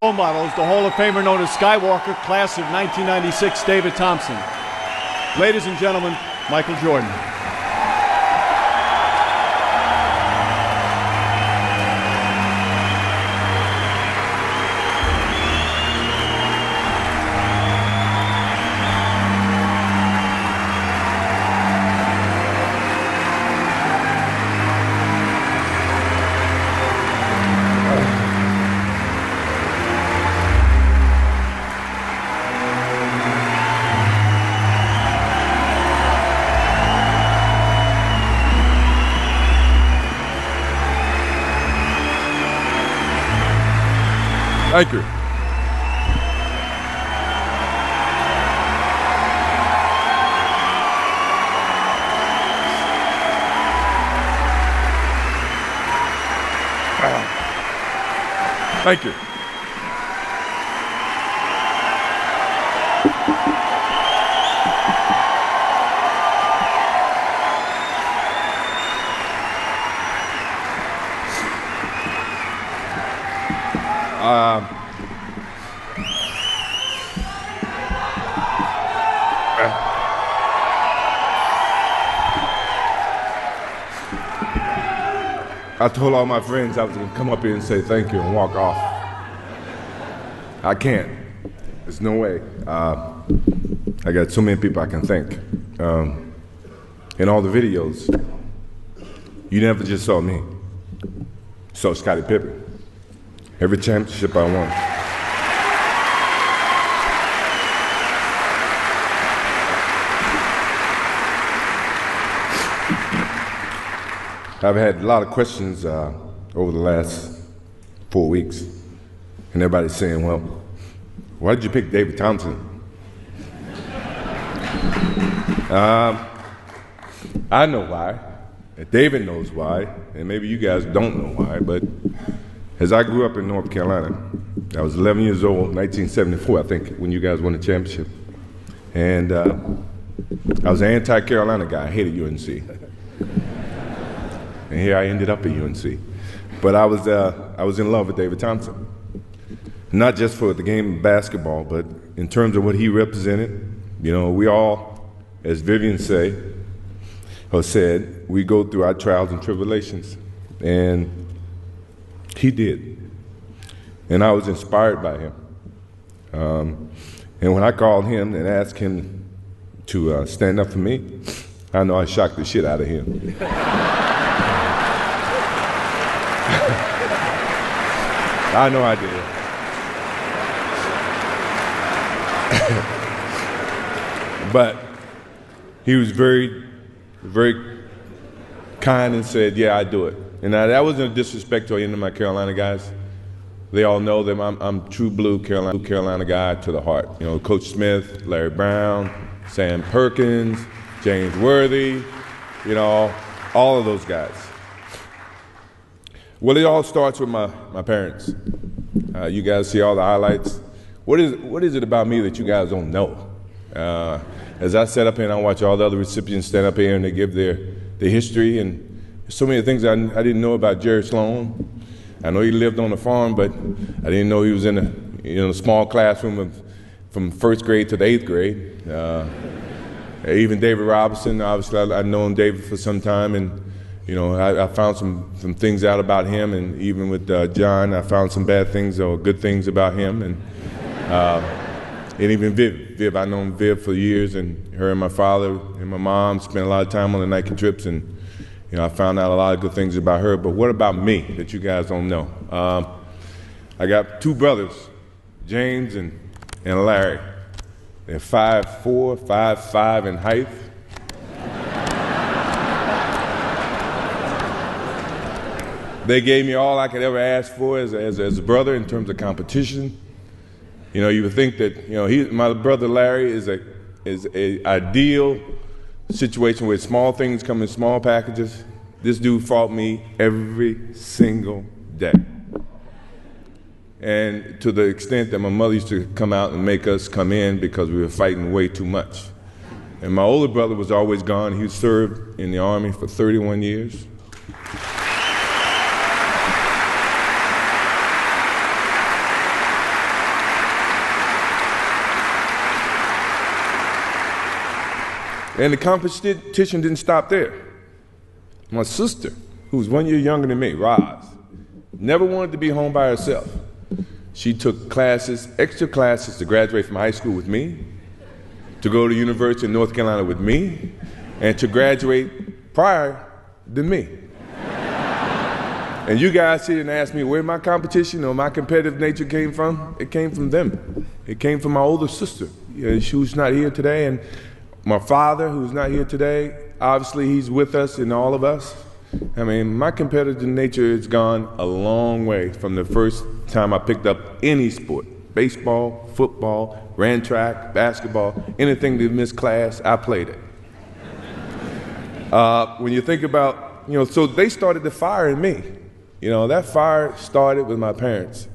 Role models, the Hall of Famer known as Skywalker, class of 1996, David Thompson. Ladies and gentlemen, Michael Jordan. Thank you. Thank you. I told all my friends I was going to come up here and say thank you and walk off. I can't. There's no way. I got so many people I can thank. In all the videos, you never just saw me. You saw Scottie Pippen. Every championship I won. I've had a lot of questions over the last 4 weeks, and everybody's saying, well, why did you pick David Thompson? I know why. David knows why, and maybe you guys don't know why, but as I grew up in North Carolina, I was 11 years old, 1974, I think, when you guys won the championship. And I was an anti-Carolina guy. I hated UNC. And here I ended up at UNC. But I was in love with David Thompson. Not just for the game of basketball, but in terms of what he represented. You know, we all, as Vivian said, we go through our trials and tribulations. And he did. And I was inspired by him. And when I called him and asked him to stand up for me, I know I shocked the shit out of him. I know I did. But he was very, very kind and said, yeah, I do it. And that wasn't a disrespect to any of my Carolina guys. They all know that I'm true blue Carolina guy to the heart. You know, Coach Smith, Larry Brown, Sam Perkins, James Worthy, you know, all of those guys. Well, it all starts with my parents. You guys see all the highlights. What is it about me that you guys don't know? As I sat up here and I watch all the other recipients stand up here and they give their history, and so many things I didn't know about Jerry Sloan. I know he lived on a farm, but I didn't know he was in a small classroom from first grade to the 8th grade. Even David Robinson, obviously I've known David for some time, and you know, I found some things out about him, and even with John, I found some bad things or good things about him, and even Viv, I've known Viv for years, and her and my father and my mom spent a lot of time on the Nike trips, and you know, I found out a lot of good things about her. But what about me that you guys don't know? I got two brothers, James and Larry. They're 5'4", 5'5" in height. They gave me all I could ever ask for as a brother in terms of competition. You know, you would think that, you know, my brother Larry is a ideal situation where small things come in small packages. This dude fought me every single day. And to the extent that my mother used to come out and make us come in because we were fighting way too much. And my older brother was always gone. He served in the Army for 31 years. And the competition didn't stop there. My sister, who was 1 year younger than me, Roz, never wanted to be home by herself. She took classes, extra classes, to graduate from high school with me, to go to University of North Carolina with me, and to graduate prior than me. And you guys sit and ask me where my competition or my competitive nature came from. It came from them. It came from my older sister. Who's not here today, and my father, who's not here today. Obviously, he's with us and all of us. I mean, my competitive nature has gone a long way from the first time I picked up any sport. Baseball, football, ran track, basketball, anything to miss class, I played it. When you think about, so they started the fire in me. That fire started with my parents.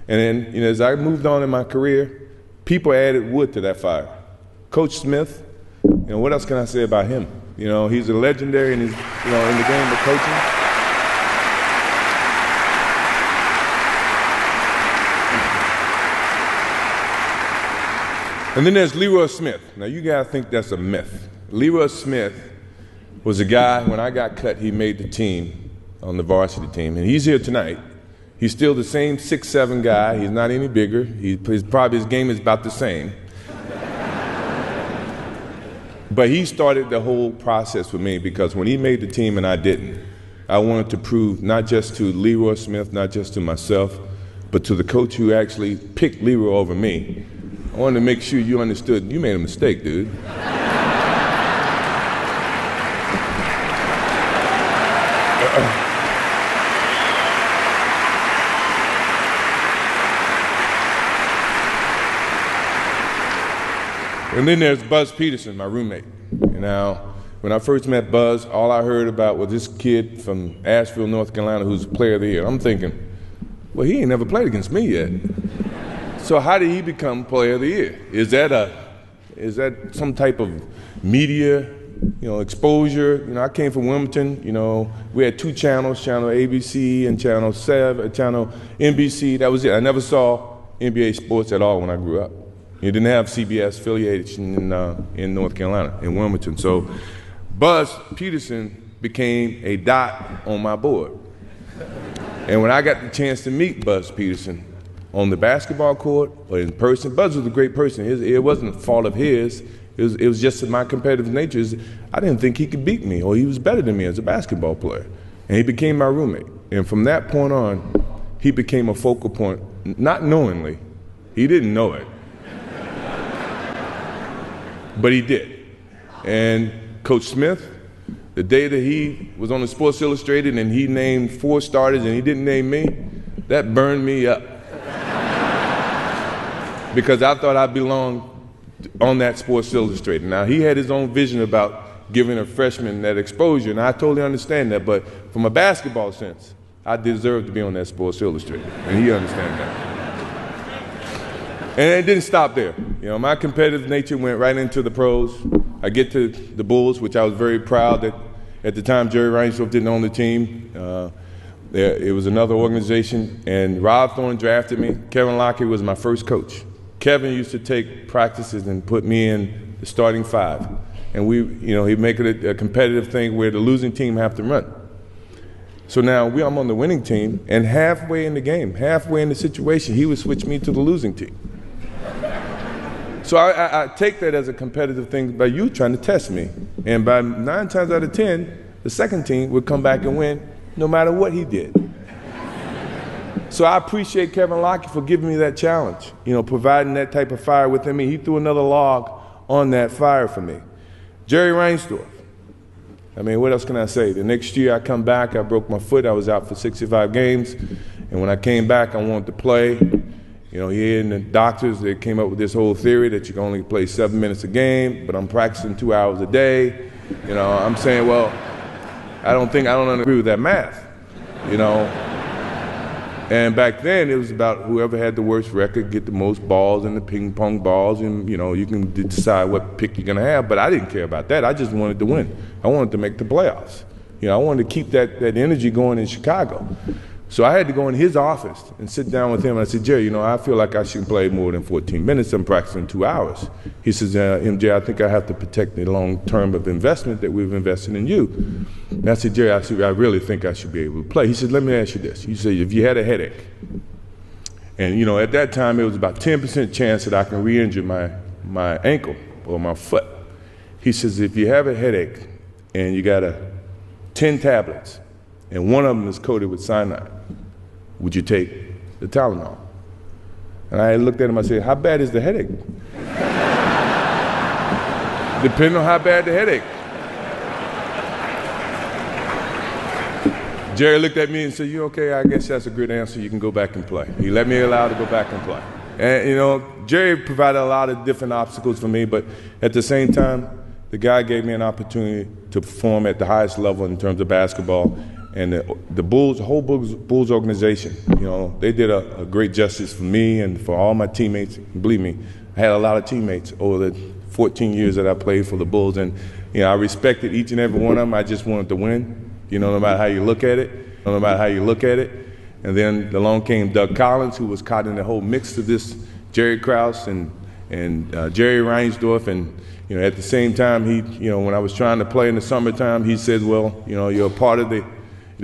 And then, as I moved on in my career, people added wood to that fire. Coach Smith, what else can I say about him? He's a legendary in his, in the game of coaching. And then there's Leroy Smith. Now you guys think that's a myth. Leroy Smith was a guy, when I got cut, he made the team, on the varsity team, and he's here tonight. He's still the same 6'7" guy. He's not any bigger. His game is about the same. But he started the whole process with me, because when he made the team and I didn't, I wanted to prove not just to Leroy Smith, not just to myself, but to the coach who actually picked Leroy over me. I wanted to make sure you understood you made a mistake, dude. And then there's Buzz Peterson, my roommate. Now, when I first met Buzz, all I heard about was this kid from Asheville, North Carolina, who's player of the year. I'm thinking, well, he ain't never played against me yet. So how did he become player of the year? Is that some type of media, exposure? I came from Wilmington. We had two channels, channel ABC and channel NBC. That was it. I never saw NBA sports at all when I grew up. You didn't have CBS affiliation in North Carolina, in Wilmington. So Buzz Peterson became a dot on my board. And when I got the chance to meet Buzz Peterson on the basketball court or in person, Buzz was a great person. It wasn't a fault of his. It was just my competitive nature. I didn't think he could beat me, or he was better than me as a basketball player. And he became my roommate. And from that point on, he became a focal point, not knowingly. He didn't know it. But he did. And Coach Smith, the day that he was on the Sports Illustrated and he named 4 starters and he didn't name me, that burned me up. Because I thought I belonged on that Sports Illustrated. Now, he had his own vision about giving a freshman that exposure, and I totally understand that, but from a basketball sense, I deserve to be on that Sports Illustrated, and he understands that. And it didn't stop there. My competitive nature went right into the pros. I get to the Bulls, which I was very proud that at the time Jerry Reinsdorf didn't own the team. It was another organization, and Rob Thorne drafted me. Kevin Lockett was my first coach. Kevin used to take practices and put me in the starting 5. And he'd make it a competitive thing where the losing team have to run. So now I'm on the winning team, and halfway in the game, halfway in the situation, he would switch me to the losing team. So I take that as a competitive thing by you trying to test me. And by 9 times out of 10, the second team would come back and win no matter what he did. So I appreciate Kevin Lockett for giving me that challenge, providing that type of fire within me. He threw another log on that fire for me. Jerry Reinsdorf. I mean, what else can I say? The next year I come back, I broke my foot. I was out for 65 games. And when I came back, I wanted to play. He and the doctors, they came up with this whole theory that you can only play 7 minutes a game, but I'm practicing 2 hours a day. I'm saying, well, I don't agree with that math, And back then, it was about whoever had the worst record get the most balls in the ping pong balls, and you can decide what pick you're gonna have. But I didn't care about that. I just wanted to win. I wanted to make the playoffs. I wanted to keep that energy going in Chicago. So I had to go in his office and sit down with him. And I said, Jerry, I feel like I shouldn't play more than 14 minutes. I'm practicing 2 hours. He says, MJ, I think I have to protect the long term of investment that we've invested in you. And I said, Jerry, I really think I should be able to play. He said, let me ask you this. He said, if you had a headache, and at that time it was about 10% chance that I can re-injure my ankle or my foot. He says, if you have a headache and you got 10 tablets and one of them is coated with cyanide, would you take the Tylenol? And I looked at him, I said, how bad is the headache? Depending on how bad the headache. Jerry looked at me and said, you okay? I guess that's a good answer. You can go back and play. He let me allow to go back and play. And, Jerry provided a lot of different obstacles for me, but at the same time, the guy gave me an opportunity to perform at the highest level in terms of basketball. And the Bulls, the whole Bulls organization, they did a great justice for me and for all my teammates. Believe me, I had a lot of teammates over the 14 years that I played for the Bulls. And, I respected each and every one of them. I just wanted to win. No matter how you look at it, And then along came Doug Collins, who was caught in the whole mix of this Jerry Krause and Jerry Reinsdorf. And, at the same time, he, when I was trying to play in the summertime, he said, well, you're a part of the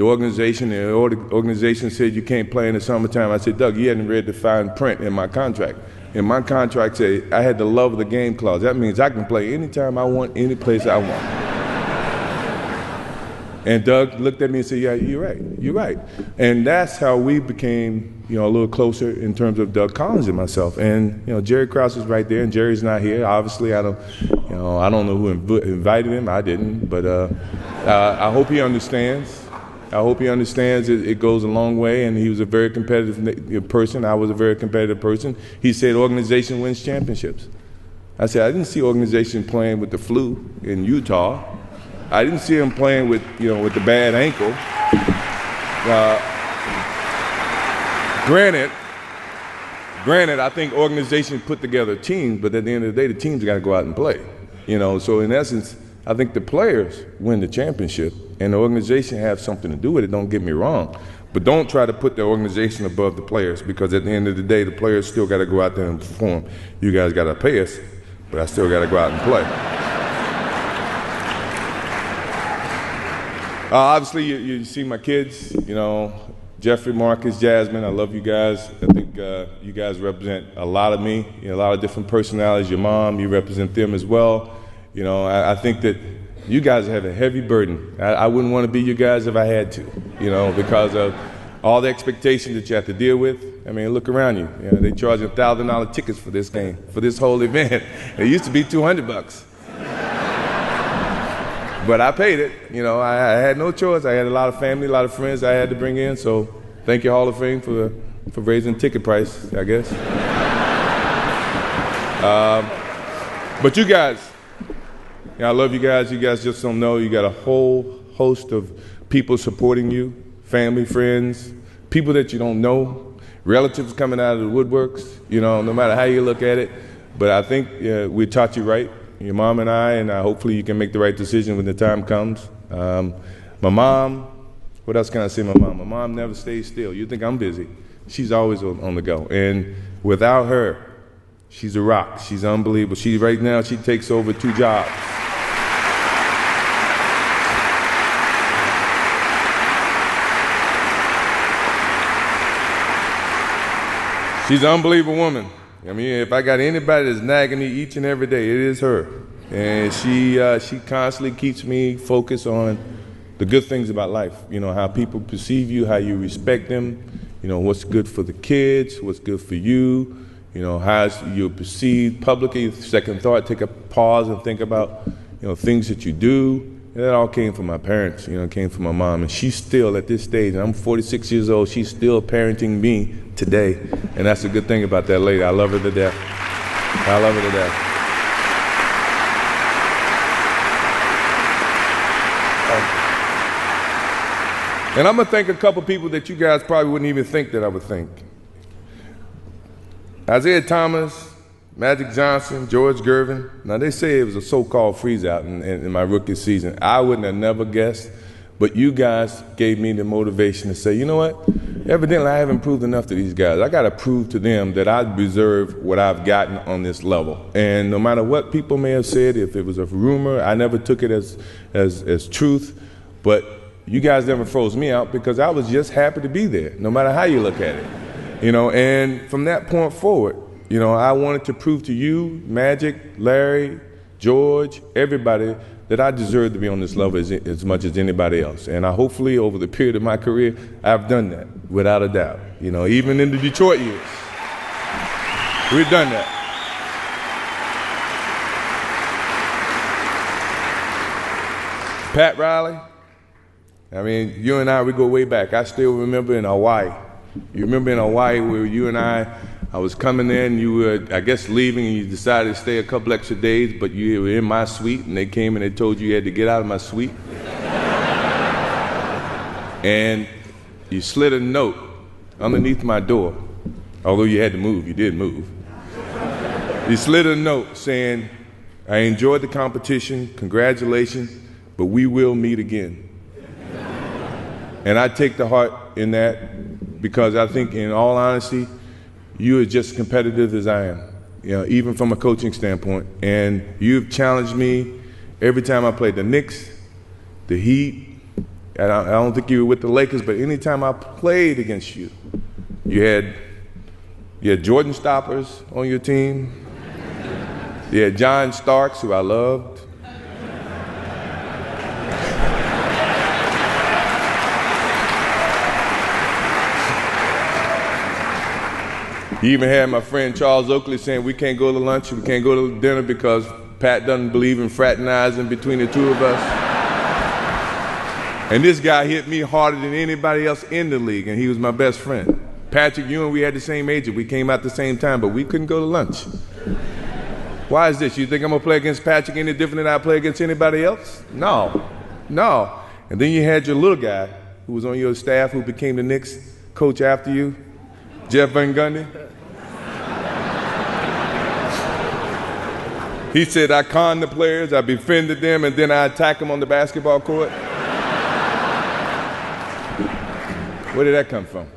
organization. And the organization said you can't play in the summertime. I said, Doug, you hadn't read the fine print in my contract. And my contract said I had the love of the game clause. That means I can play anytime I want, any place I want. And Doug looked at me and said, yeah, you're right. And that's how we became, a little closer in terms of Doug Collins and myself. And, Jerry Krause is right there, and Jerry's not here. Obviously, I don't know who invited him. I didn't. But I hope he understands. It goes a long way, and he was a very competitive person. I was a very competitive person. He said organization wins championships. I said, I didn't see organization playing with the flu in Utah. I didn't see him playing with, with the bad ankle. Granted, I think organizations put together teams, but at the end of the day, the teams got to go out and play. So in essence, I think the players win the championship, and the organization has something to do with it. Don't get me wrong, but don't try to put the organization above the players, because at the end of the day, the players still got to go out there and perform. You guys got to pay us, but I still got to go out and play. Obviously, you see my kids, Jeffrey, Marcus, Jasmine. I love you guys. I think you guys represent a lot of me, a lot of different personalities. Your mom, you represent them as well. I think that you guys have a heavy burden. I wouldn't want to be you guys if I had to, because of all the expectations that you have to deal with. I mean, look around you. They charge $1,000 tickets for this game, for this whole event. It used to be $200. But I paid it. I had no choice. I had a lot of family, a lot of friends I had to bring in. So thank you, Hall of Fame, for raising ticket price, I guess. But you guys, I love you guys. You guys just don't know. You got a whole host of people supporting you, family, friends, people that you don't know, relatives coming out of the woodworks, no matter how you look at it. But I think we taught you right. Your mom and I, and hopefully you can make the right decision when the time comes. My mom, what else can I say? My mom never stays still. You think I'm busy. She's always on the go. And without her, she's a rock. She's unbelievable. Right now, she takes over 2 jobs. She's an unbelievable woman. I mean, if I got anybody that's nagging me each and every day, it is her. And she constantly keeps me focused on the good things about life. How people perceive you, how you respect them, what's good for the kids, what's good for you, how you're perceived publicly. Second thought, take a pause and think about, things that you do. And that all came from my parents, came from my mom. And she's still at this stage, and I'm 46 years old, she's still parenting me today. And that's a good thing about that lady. I love her to death. I love her to death. And I'm going to thank a couple people that you guys probably wouldn't even think that I would thank. Isaiah Thomas, Magic Johnson, George Gervin. Now, they say it was a so-called freeze-out in my rookie season. I wouldn't have never guessed, But you guys gave me the motivation to say, you know what? Evidently, I haven't proved enough to these guys. I got to prove to them that I deserve what I've gotten on this level. And no matter what people may have said, if it was a rumor, I never took it as truth. But you guys never froze me out because I was just happy to be there, no matter how you look at it. You know, and from that point forward, you know, I wanted to prove to you, Magic, Larry, George, everybody, that I deserve to be on this level as much as anybody else. And I hopefully, over the period of my career, I've done that, without a doubt. You know, even in the Detroit years, we've done that. Pat Riley, I mean, you and I, we go way back. I still remember in Hawaii. You remember in Hawaii where you and I was coming in, you were, I guess, leaving, and you decided to stay a couple extra days, but you were in my suite, and they came and they told you had to get out of my suite. And you slid a note underneath my door, although you had to move, you did move. You slid a note saying, I enjoyed the competition, congratulations, but we will meet again. And I take the heart in that because I think, in all honesty, you are just as competitive as I am, you know, even from a coaching standpoint. And you've challenged me every time I played the Knicks, the Heat. And I don't think you were with the Lakers, but anytime I played against you, you had Jordan Stoppers on your team. You had John Starks, who I loved. You even had my friend Charles Oakley saying we can't go to lunch, we can't go to dinner because Pat doesn't believe in fraternizing between the two of us. And this guy hit me harder than anybody else in the league, and he was my best friend. Patrick Ewing, we had the same agent. We came out at the same time, but we couldn't go to lunch. Why is this? You think I'm going to play against Patrick any different than I play against anybody else? No. And then you had your little guy who was on your staff who became the Knicks coach after you, Jeff Van Gundy. He said, I conned the players, I befriended them, and then I attack them on the basketball court. Where did that come from?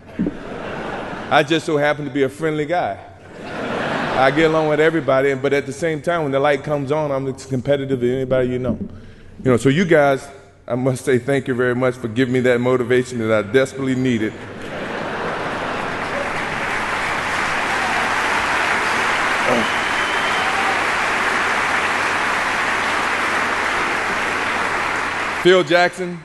I just so happen to be a friendly guy. I get along with everybody, but at the same time, when the light comes on, I'm as competitive as anybody you know. You know, so you guys, I must say thank you very much for giving me that motivation that I desperately needed. Phil Jackson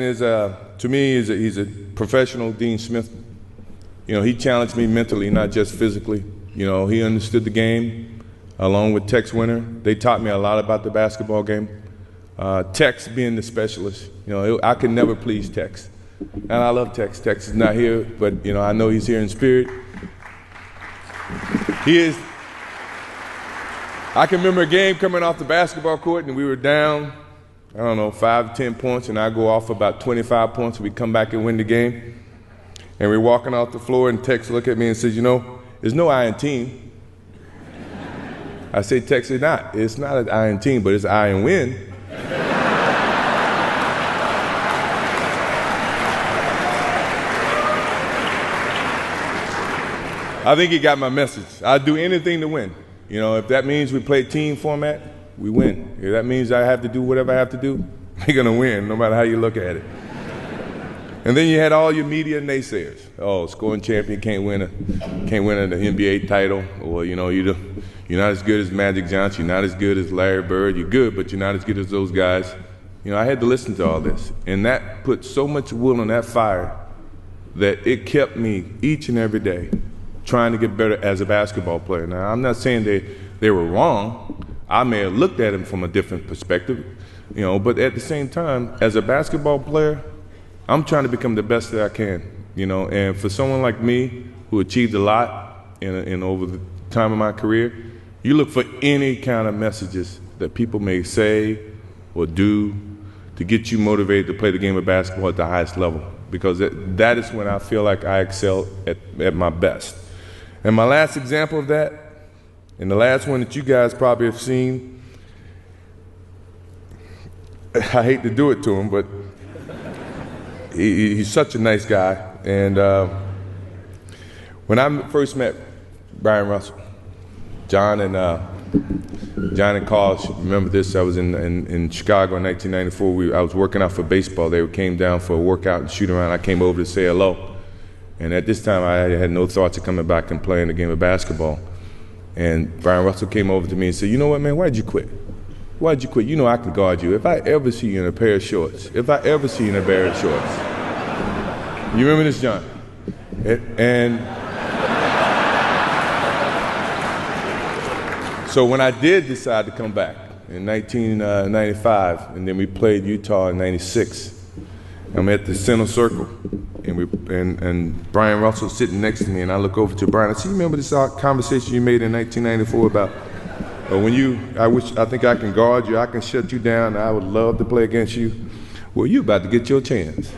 is, to me, he's a professional Dean Smith. You know, he challenged me mentally, not just physically. You know, he understood the game, along with Tex Winter. They taught me a lot about the basketball game. Tex being the specialist, you know, I could never please Tex. And I love Tex. Tex is not here, but, you know, I know he's here in spirit. He is. I can remember a game coming off the basketball court, and we were down, I don't know, 5 to 10 points, and I go off about 25 points, and we come back and win the game. And we're walking off the floor, and Tex looked at me and says, you know, there's no I in team. I say, Tex, it's not an I in team, but it's I in win. I think he got my message. I'd do anything to win. You know, if that means we play team format, we win. If that means I have to do whatever I have to do, we're going to win, no matter how you look at it. And then you had all your media naysayers. Oh, scoring champion can't win an NBA title, or, you know, you're not as good as Magic Johnson, you're not as good as Larry Bird. You're good, but you're not as good as those guys. You know, I had to listen to all this, and that put so much wood on that fire that it kept me each and every day trying to get better as a basketball player. Now, I'm not saying they were wrong. I may have looked at them from a different perspective, you know, but at the same time, as a basketball player, I'm trying to become the best that I can, you know, and for someone like me who achieved a lot in over the time of my career, you look for any kind of messages that people may say or do to get you motivated to play the game of basketball at the highest level, because that is when I feel like I excel at my best. And my last example of that, and the last one that you guys probably have seen, I hate to do it to him, but he's such a nice guy. And when I first met Brian Russell, John and Carl should remember this. I was in Chicago in 1994. I was working out for baseball. They came down for a workout and shoot around. I came over to say hello. And at this time, I had no thoughts of coming back and playing a game of basketball. And Brian Russell came over to me and said, "You know what, man, why'd you quit? Why'd you quit? You know I can guard you. If I ever see you in a pair of shorts, you remember this, John?" And so when I did decide to come back in 1995, and then we played Utah in 96, I'm at the center circle, and Brian Russell sitting next to me, and I look over to Brian. I said, "You remember this conversation you made in 1994 about I think I can guard you, I can shut you down, I would love to play against you. Well, you about to get your chance."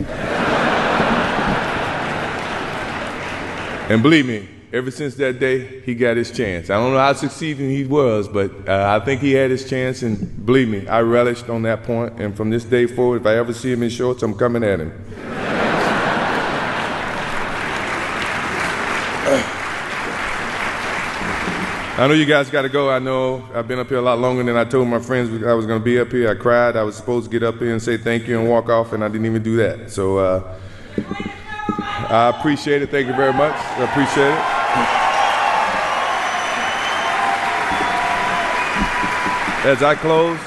And believe me, ever since that day, he got his chance. I don't know how succeeding he was, but I think he had his chance, and believe me, I relished on that point, and from this day forward, if I ever see him in shorts, I'm coming at him. I know you guys got to go. I know I've been up here a lot longer than I told my friends I was going to be up here. I cried. I was supposed to get up here and say thank you and walk off, and I didn't even do that. So I appreciate it. Thank you very much. I appreciate it. As I close,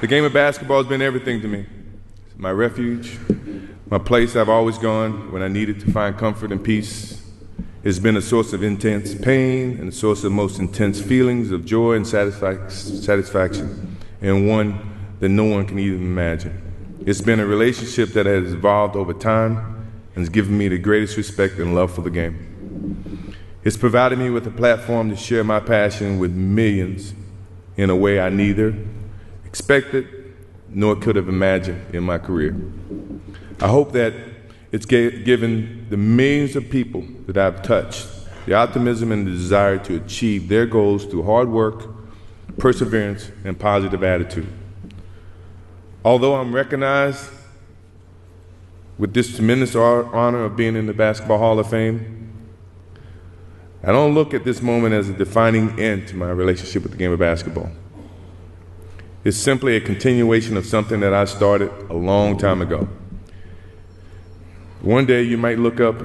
the game of basketball has been everything to me. It's my refuge, my place I've always gone when I needed to find comfort and peace. It's been a source of intense pain and a source of most intense feelings of joy and satisfaction, and one that no one can even imagine. It's been a relationship that has evolved over time and has given me the greatest respect and love for the game. It's provided me with a platform to share my passion with millions in a way I neither expected nor could have imagined in my career. I hope that it's given the millions of people that I've touched the optimism and the desire to achieve their goals through hard work, perseverance, and positive attitude. Although I'm recognized with this tremendous honor of being in the Basketball Hall of Fame, I don't look at this moment as a defining end to my relationship with the game of basketball. It's simply a continuation of something that I started a long time ago. One day you might look up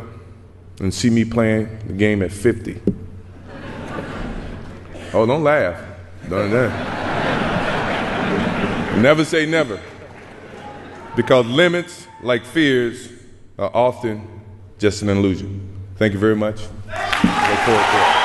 and see me playing the game at 50. Oh, don't laugh. Don't laugh. Never say never. Because limits, like fears, are often just an illusion. Thank you very much. Look forward to it.